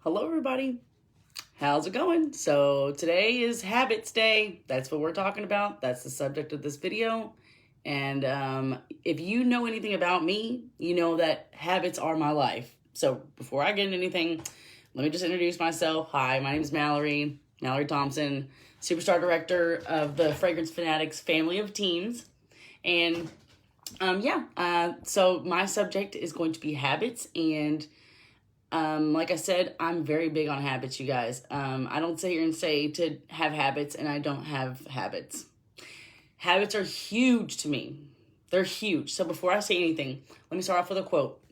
Hello everybody, how's it going? So today is Habits Day. That's what we're talking about. That's the subject of this video. And if you know anything about me, you know that habits are my life. So before I get into anything, let me just introduce myself. Hi, my name is Mallory Thompson, Superstar Director of the Fragrance Fanatics family of teams. And so my subject is going to be habits. And like I said, I'm very big on habits, you guys. I don't sit here and say to have habits and I don't have habits. Habits are huge to me. They're huge. So before I say anything, let me start off with a quote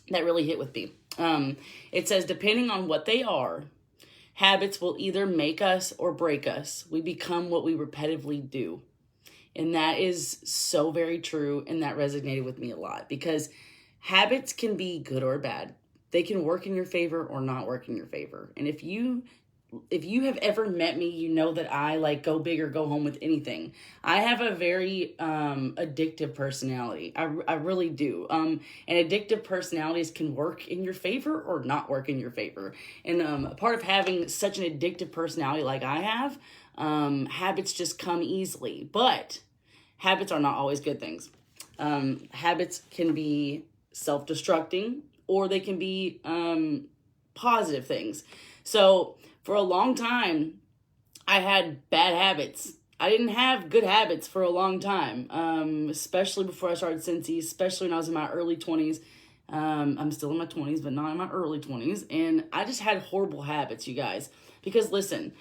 that really hit with me. It says, depending on what they are, habits will either make us or break us. We become what we repetitively do. And that is so very true. And that resonated with me a lot because habits can be good or bad. They can work in your favor or not work in your favor. And if you have ever met me, you know that I like go big or go home with anything. I have a very addictive personality. I really do. And addictive personalities can work in your favor or not work in your favor. And a part of having such an addictive personality like I have, habits just come easily. But habits are not always good things. Habits can be self-destructing, or they can be positive things. So for a long time, I had bad habits. I didn't have good habits for a long time, especially before I started Scentsy, especially when I was in my early 20s. I'm still in my 20s, but not in my early 20s. And I just had horrible habits, you guys. Because listen,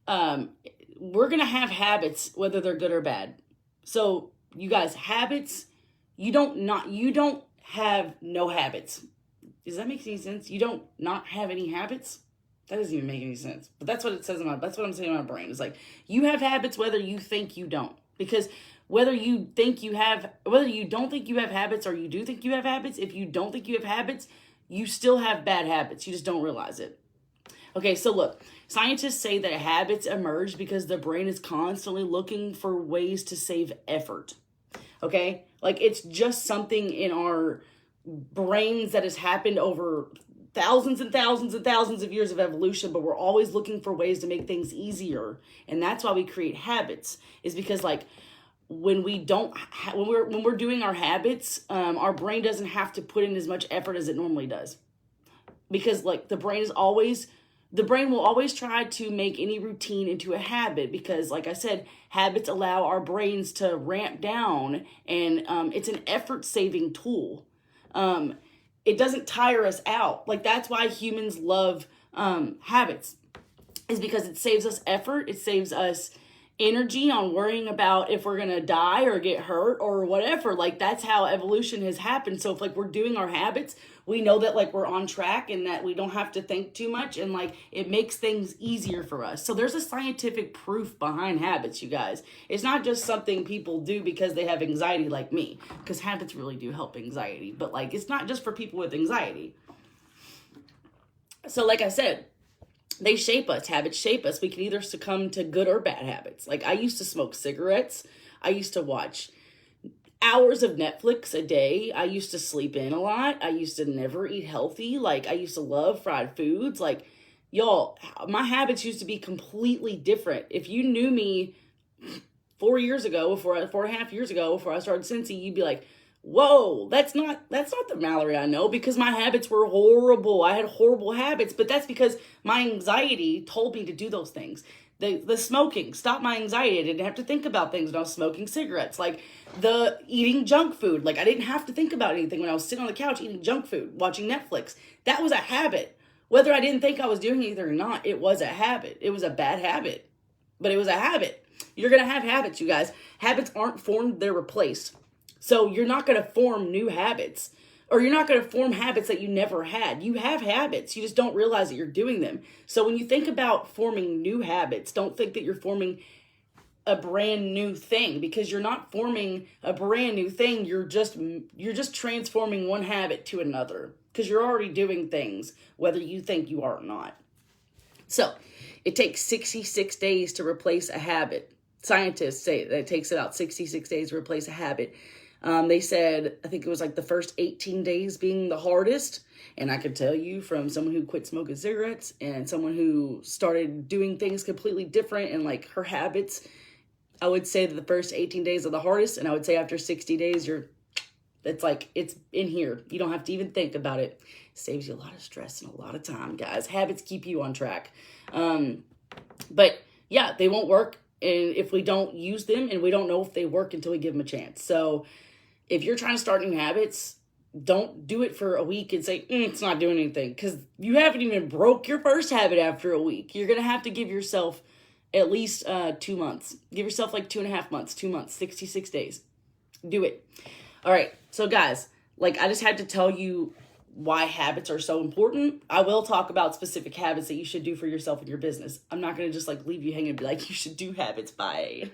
we're going to have habits whether they're good or bad. So you guys, habits, you don't have no habits. Does that make any sense? You don't not have any habits? That doesn't even make any sense. But that's what it says that's what I'm saying in my brain. It's like, you have habits whether you think you don't. Because whether you don't think you have habits or you do think you have habits, if you don't think you have habits, you still have bad habits. You just don't realize it. Okay, so look, scientists say that habits emerge because the brain is constantly looking for ways to save effort. Okay? Like, it's just something in our brains that has happened over thousands and thousands and thousands of years of evolution, but we're always looking for ways to make things easier. And that's why we create habits, is because like when we're doing our habits, our brain doesn't have to put in as much effort as it normally does. Because like the brain will always try to make any routine into a habit because, like I said, habits allow our brains to ramp down, and it's an effort-saving tool. It doesn't tire us out. Like, that's why humans love habits, is because it saves us effort. It saves us energy on worrying about if we're going to die or get hurt or whatever. Like, that's how evolution has happened. So if like we're doing our habits, we know that like we're on track and that we don't have to think too much, and like it makes things easier for us. So there's a scientific proof behind habits, you guys. It's not just something people do because they have anxiety like me, because habits really do help anxiety, but like it's not just for people with anxiety. So like I said, they shape us. Habits shape us. We can either succumb to good or bad habits. Like, I used to smoke cigarettes. I used to watch hours of Netflix a day. I used to sleep in a lot. I used to never eat healthy. Like, I used to love fried foods. Like, y'all, my habits used to be completely different. If you knew me 4 years ago, 4.5 years ago, before I started Scentsy, you'd be like, whoa, that's not the Mallory I know, because my habits were horrible. I had horrible habits, but that's because my anxiety told me to do those things. The smoking stopped my anxiety. I didn't have to think about things when I was smoking cigarettes. Like the eating junk food. Like, I didn't have to think about anything when I was sitting on the couch eating junk food, watching Netflix. That was a habit. Whether I didn't think I was doing anything or not, it was a habit. It was a bad habit, but it was a habit. You're going to have habits, you guys. Habits aren't formed, they're replaced. So you're not going to form new habits, or you're not going to form habits that you never had. You have habits. You just don't realize that you're doing them. So when you think about forming new habits, don't think that you're forming a brand new thing, because you're not forming a brand new thing. You're just transforming one habit to another, because you're already doing things, whether you think you are or not. So it takes 66 days to replace a habit. Scientists say that it takes about 66 days to replace a habit. They said, I think it was like the first 18 days being the hardest. And I could tell you from someone who quit smoking cigarettes and someone who started doing things completely different and like her habits, I would say that the first 18 days are the hardest. And I would say after 60 days, it's like, it's in here. You don't have to even think about it. It saves you a lot of stress and a lot of time, guys. Habits keep you on track. But yeah, they won't work. And if we don't use them, and we don't know if they work until we give them a chance. So if you're trying to start new habits, don't do it for a week and say, it's not doing anything, because you haven't even broke your first habit after a week. You're going to have to give yourself at least 2 months. Give yourself like 2.5 months, 2 months, 66 days. Do it. All right. So guys, like I just had to tell you why habits are so important. I will talk about specific habits that you should do for yourself and your business. I'm not going to just like leave you hanging and be like, you should do habits, bye.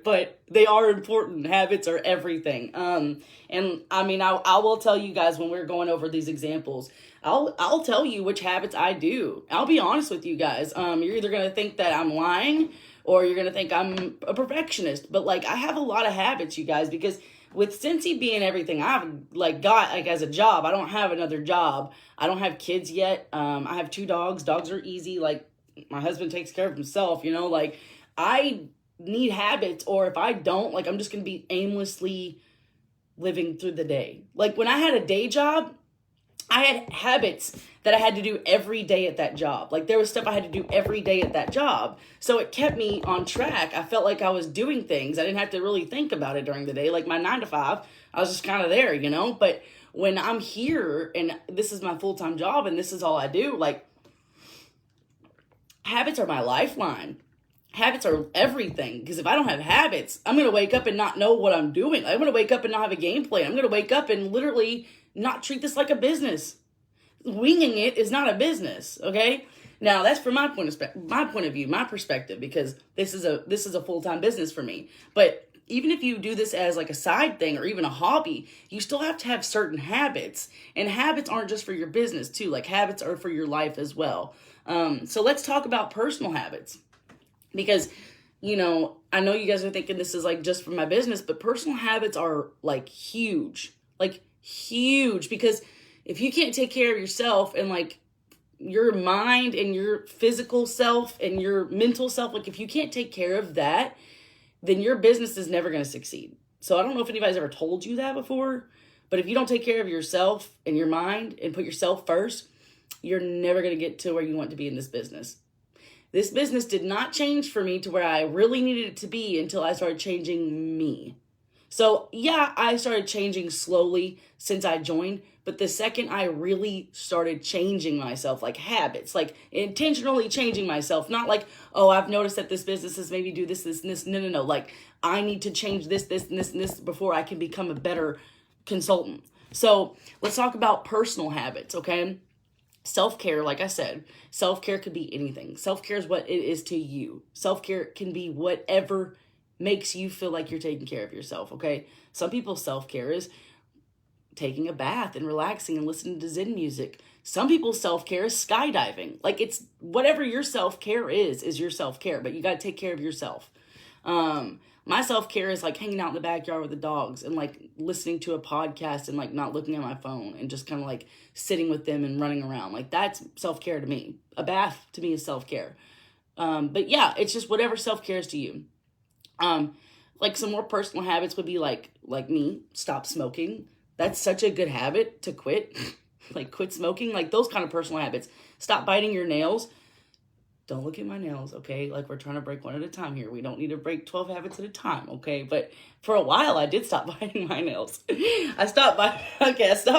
But they are important. Habits are everything. And I mean, I will tell you guys when we're going over these examples, I'll tell you which habits I do. I'll be honest with you guys. You're either going to think that I'm lying or you're going to think I'm a perfectionist. But like, I have a lot of habits, you guys, because with Scentsy being everything I've like got like as a job, I don't have another job. I don't have kids yet. I have 2 dogs. Dogs are easy. Like my husband takes care of himself, you know, like I need habits, or if I don't, like I'm just going to be aimlessly living through the day. Like when I had a day job, I had habits that I had to do every day at that job. Like there was stuff I had to do every day at that job. So it kept me on track. I felt like I was doing things. I didn't have to really think about it during the day. Like my 9 to 5, I was just kind of there, you know? But when I'm here and this is my full-time job and this is all I do, like habits are my lifeline. Habits are everything, because if I don't have habits, I'm going to wake up and not know what I'm doing. I'm going to wake up and not have a game plan. I'm going to wake up and literally not treat this like a business. Winging it is not a business, okay? Now, that's from my point of view, my perspective, because this is a full-time business for me. But even if you do this as like a side thing or even a hobby, you still have to have certain habits. And habits aren't just for your business too. Like habits are for your life as well. So let's talk about personal habits. Because, you know, I know you guys are thinking this is like just for my business, but personal habits are like huge, because if you can't take care of yourself and like your mind and your physical self and your mental self, like if you can't take care of that, then your business is never going to succeed. So I don't know if anybody's ever told you that before, but if you don't take care of yourself and your mind and put yourself first, you're never going to get to where you want to be in this business. This business did not change for me to where I really needed it to be until I started changing me. So yeah, I started changing slowly since I joined, but the second I really started changing myself, like habits, like intentionally changing myself, not like, oh, I've noticed that this business is maybe do this, and this. No. Like I need to change this, and this before I can become a better consultant. So let's talk about personal habits, okay? Self-care, like I said, self-care could be anything. Self-care is what it is to you. Self-care can be whatever makes you feel like you're taking care of yourself, okay? Some people's self-care is taking a bath and relaxing and listening to Zen music. Some people's self-care is skydiving. Like it's whatever your self-care is your self-care, but you got to take care of yourself. My self-care is like hanging out in the backyard with the dogs and like listening to a podcast and like not looking at my phone and just kind of like sitting with them and running around. Like that's self-care to me. A bath to me is self-care. But yeah, it's just whatever self-care is to you. Like some more personal habits would be like me, stop smoking. That's such a good habit to quit. Like quit smoking, like those kind of personal habits. Stop biting your nails. Don't look at my nails, okay? Like we're trying to break one at a time here. We don't need to break 12 habits at a time, okay? But for a while, I did stop biting my nails. I stopped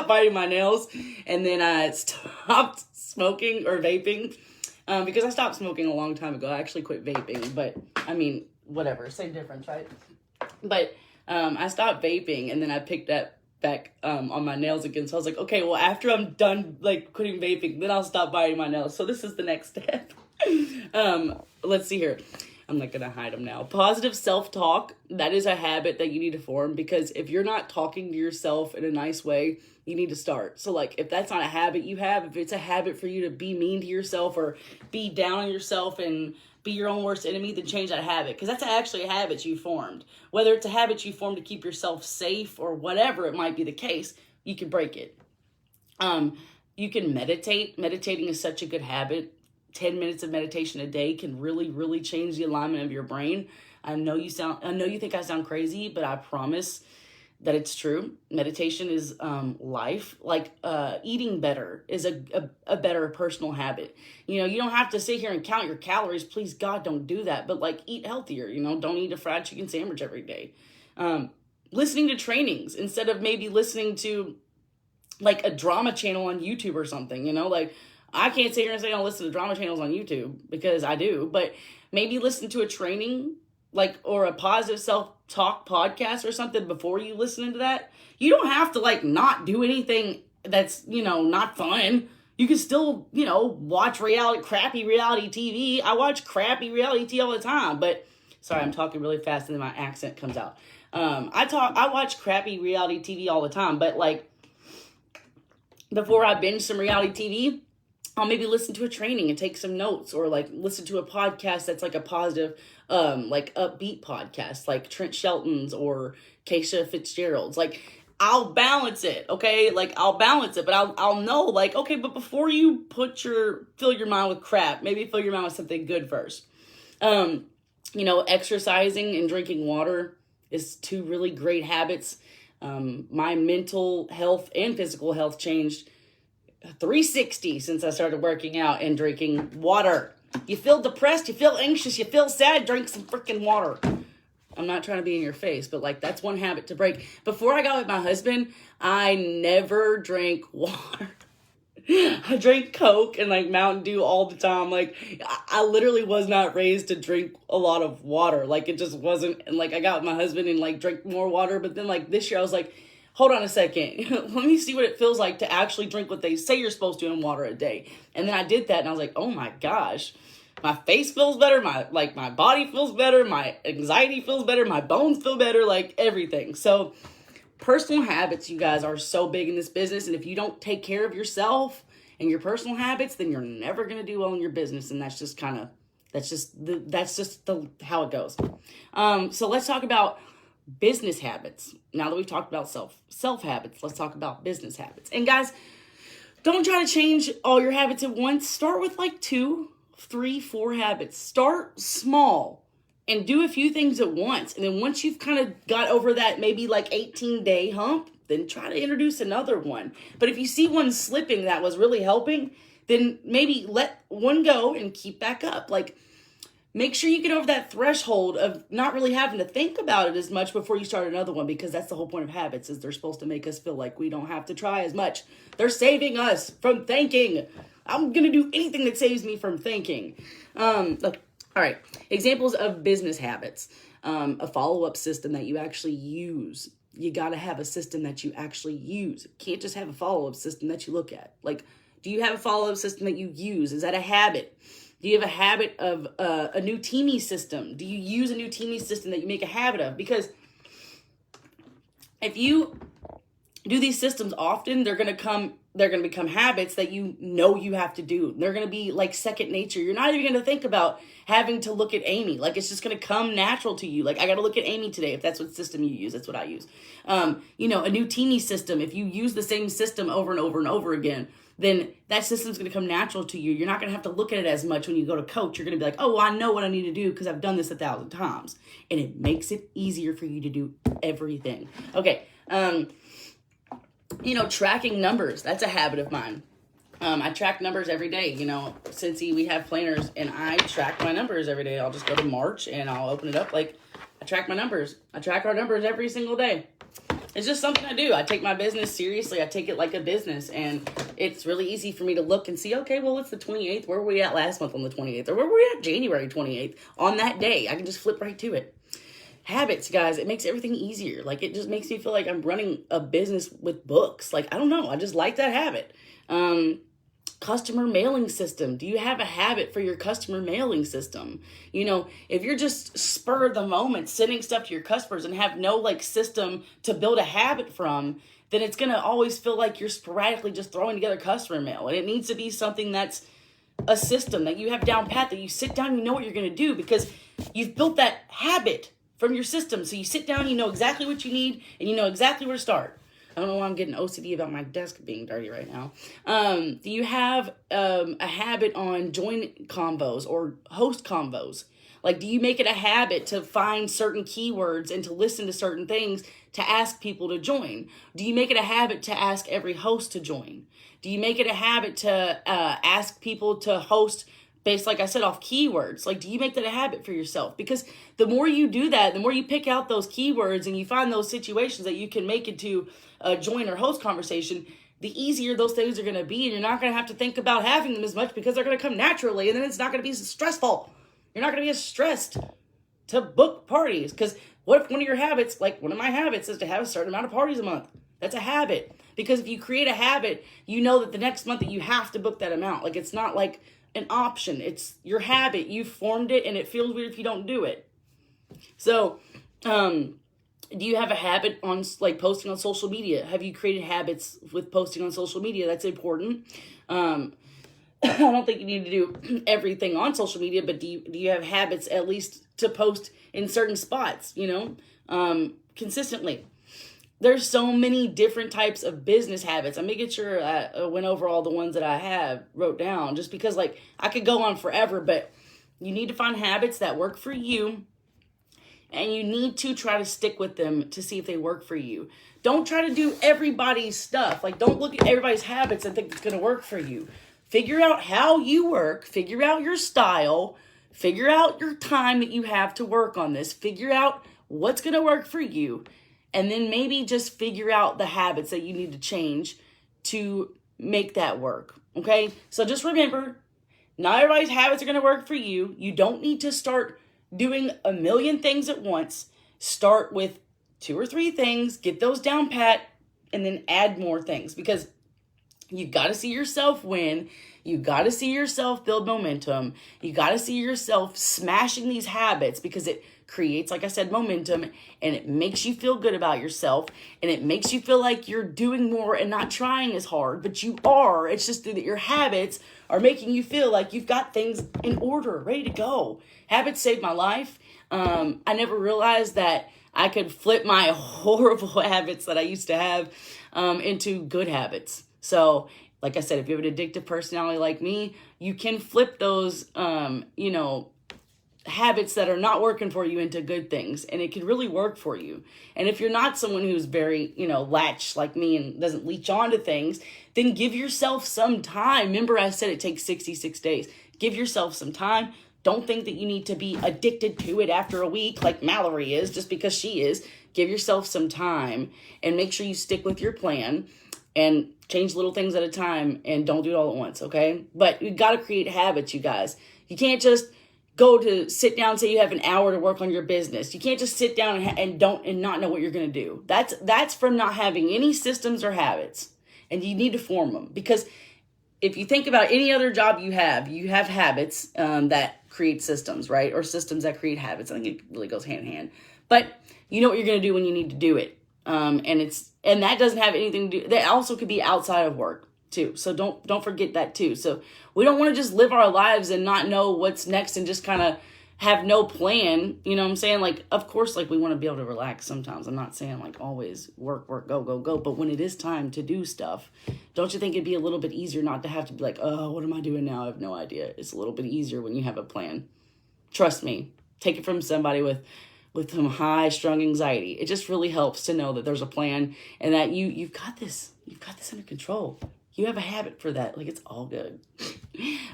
biting my nails, and then I stopped smoking or vaping because I stopped smoking a long time ago. I actually quit vaping, but I mean, whatever, same difference, right? But I stopped vaping, and then I picked that back on my nails again. So I was like, okay, well, after I'm done like quitting vaping, then I'll stop biting my nails. So this is the next step. Let's see here. I'm not going to hide them now. Positive self-talk, that is a habit that you need to form, because if you're not talking to yourself in a nice way, you need to start. So like, if that's not a habit you have, if it's a habit for you to be mean to yourself or be down on yourself and be your own worst enemy, then change that habit, because that's actually a habit you formed. Whether it's a habit you formed to keep yourself safe or whatever it might be the case, you can break it. You can meditate. Meditating is such a good habit. 10 minutes of meditation a day can really, really change the alignment of your brain. I know you think I sound crazy, but I promise that it's true. Meditation is life. Like eating better is a better personal habit. You know, you don't have to sit here and count your calories. Please God, don't do that. But like, eat healthier. You know, don't eat a fried chicken sandwich every day. Listening to trainings instead of maybe listening to like a drama channel on YouTube or something. You know, like, I can't sit here and say I don't listen to drama channels on YouTube, because I do, but maybe listen to a training, like, or a positive self-talk podcast or something before you listen to that. You don't have to like not do anything that's, you know, not fun. You can still, you know, watch crappy reality TV. I watch crappy reality TV all the time, but sorry, I'm talking really fast and then my accent comes out. I watch crappy reality TV all the time, but like, before I binge some reality TV, I'll maybe listen to a training and take some notes, or like listen to a podcast that's like a positive, like upbeat podcast, like Trent Shelton's or Keisha Fitzgerald's. Like, I'll balance it, okay? Like, I'll balance it, but I'll know, like, okay, but before you fill your mind with crap, maybe fill your mind with something good first. You know, exercising and drinking water is two really great habits. My mental health and physical health changed 360 since I started working out and drinking water. You feel depressed, you feel anxious, you feel sad, drink some freaking water. I'm not trying to be in your face, but like, that's one habit to break. Before I got with my husband, I never drank water. I drank Coke and like Mountain Dew all the time. Like, I literally was not raised to drink a lot of water. Like, it just wasn't. And like, I got with my husband and like drank more water. But then like this year I was like, hold on a second. Let me see what it feels like to actually drink what they say you're supposed to in water a day. And then I did that and I was like, oh my gosh, my face feels better. My body feels better. My anxiety feels better. My bones feel better, like everything. So personal habits, you guys, are so big in this business. And if you don't take care of yourself and your personal habits, then you're never going to do well in your business. And that's just how it goes. So let's talk about business habits. Now that we've talked about self habits, let's talk about business habits. And guys, don't try to change all your habits at once. Start with like 2, 3, 4 habits. Start small and do a few things at once. And then once you've kind of got over that maybe like 18-day hump, then try to introduce another one. But if you see one slipping that was really helping, then maybe let one go and keep back up. Like, make sure you get over that threshold of not really having to think about it as much before you start another one, because that's the whole point of habits, is they're supposed to make us feel like we don't have to try as much. They're saving us from thinking. I'm going to do anything that saves me from thinking. Look, all right. Examples of business habits. A follow-up system that you actually use. You got to have a system that you actually use. You can't just have a follow-up system that you look at. Like, do you have a follow-up system that you use? Is that a habit? Do you have a habit of a new teaming system? Do you use a new teaming system that you make a habit of? Because if you do these systems often, they're going to become habits that you know you have to do. They're going to be like second nature. You're not even going to think about having to look at Amy. Like, it's just going to come natural to you. Like, I got to look at Amy today. If that's what system you use, that's what I use. You know, a new teaming system. If you use the same system over and over and over again, then that system's going to come natural to you. You're not going to have to look at it as much when you go to coach. You're going to be like, oh, well, I know what I need to do because I've done this 1,000 times. And it makes it easier for you to do everything. Okay. You know, tracking numbers. That's a habit of mine. I track numbers every day. You know, Scentsy, we have planners, and I track my numbers every day. I'll just go to March, and I'll open it up. Like, I track my numbers. I track our numbers every single day. It's just something I do. I take my business seriously. I take it like a business, and it's really easy for me to look and see, okay, well, it's the 28th. Where were we at last month on the 28th? Or where were we at January 28th? On that day, I can just flip right to it. Habits, guys, it makes everything easier. Like, it just makes me feel like I'm running a business with books. Like, I don't know. I just like that habit. customer mailing system? Do you have a habit for your customer mailing system? You know, if you're just spur of the moment sending stuff to your customers and have no like system to build a habit from, then it's going to always feel like you're sporadically just throwing together customer mail. And it needs to be something that's a system that you have down pat, that you sit down, you know what you're going to do because you've built that habit from your system. So you sit down, you know exactly what you need, and you know exactly where to start. I don't know why I'm getting OCD about my desk being dirty right now. Do you have a habit on join combos or host combos? Like, do you make it a habit to find certain keywords and to listen to certain things to ask people to join? Do you make it a habit to ask every host to join? Do you make it a habit to ask people to host based, like I said, off keywords? Like, do you make that a habit for yourself? Because the more you do that, the more you pick out those keywords and you find those situations that you can make into a join or host conversation, the easier those things are going to be. And you're not going to have to think about having them as much because they're going to come naturally. And then it's not going to be so stressful. You're not going to be as stressed to book parties. Because what if one of your habits, like one of my habits, is to have a certain amount of parties a month? That's a habit. Because if you create a habit, you know that the next month that you have to book that amount. Like, it's not like an option. It's your habit. You formed it, and it feels weird if you don't do it. So, do you have a habit on like posting on social media? Have you created habits with posting on social media? That's important. I don't think you need to do everything on social media, but do you have habits at least to post in certain spots, you know, consistently? There's so many different types of business habits. I'm making sure I went over all the ones that I wrote down, just because like I could go on forever, but you need to find habits that work for you, and you need to try to stick with them to see if they work for you. Don't try to do everybody's stuff. Like, don't look at everybody's habits and think it's going to work for you. Figure out how you work, figure out your style, figure out your time that you have to work on this, figure out what's going to work for you, and then maybe just figure out the habits that you need to change to make that work, okay? So just remember, not everybody's habits are going to work for you. You don't need to start doing a million things at once. Start with 2 or 3 things, get those down pat, and then add more things, because you got to see yourself win. You got to see yourself build momentum. You got to see yourself smashing these habits, because it creates, like I said, momentum, and it makes you feel good about yourself, and it makes you feel like you're doing more and not trying as hard, but you are. It's just that your habits are making you feel like you've got things in order, ready to go. Habits saved my life. I never realized that I could flip my horrible habits that I used to have into good habits. So, like I said, if you have an addictive personality like me, you can flip those, habits that are not working for you into good things, and it can really work for you. And if you're not someone who's very, latch like me and doesn't leech onto things, then give yourself some time. Remember, I said it takes 66 days. Give yourself some time. Don't think that you need to be addicted to it after a week like Mallory is, just because she is. Give yourself some time and make sure you stick with your plan and change little things at a time, and don't do it all at once, okay? But you got to create habits, you guys. You can't just go to sit down and say you have an hour to work on your business. You can't just sit down and not know what you're going to do. That's from not having any systems or habits, and you need to form them. Because if you think about any other job you have habits that create systems, right? Or systems that create habits. I think it really goes hand in hand. But you know what you're going to do when you need to do it. And that doesn't have anything to do, that also could be outside of work too. So don't forget that too. So we don't want to just live our lives and not know what's next and just kind of have no plan. You know what I'm saying? Like, of course, like we want to be able to relax sometimes. I'm not saying like always work, go, go, go. But when it is time to do stuff, don't you think it'd be a little bit easier not to have to be like, oh, what am I doing now? I have no idea. It's a little bit easier when you have a plan. Trust me. Take it from somebody with some high-strung anxiety. It just really helps to know that there's a plan and that you've got this. You've got this under control. You have a habit for that. Like, it's all good.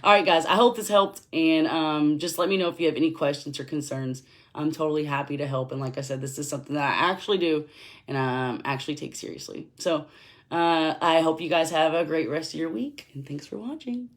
All right, guys. I hope this helped. And just let me know if you have any questions or concerns. I'm totally happy to help. And like I said, this is something that I actually do and actually take seriously. So I hope you guys have a great rest of your week. And thanks for watching.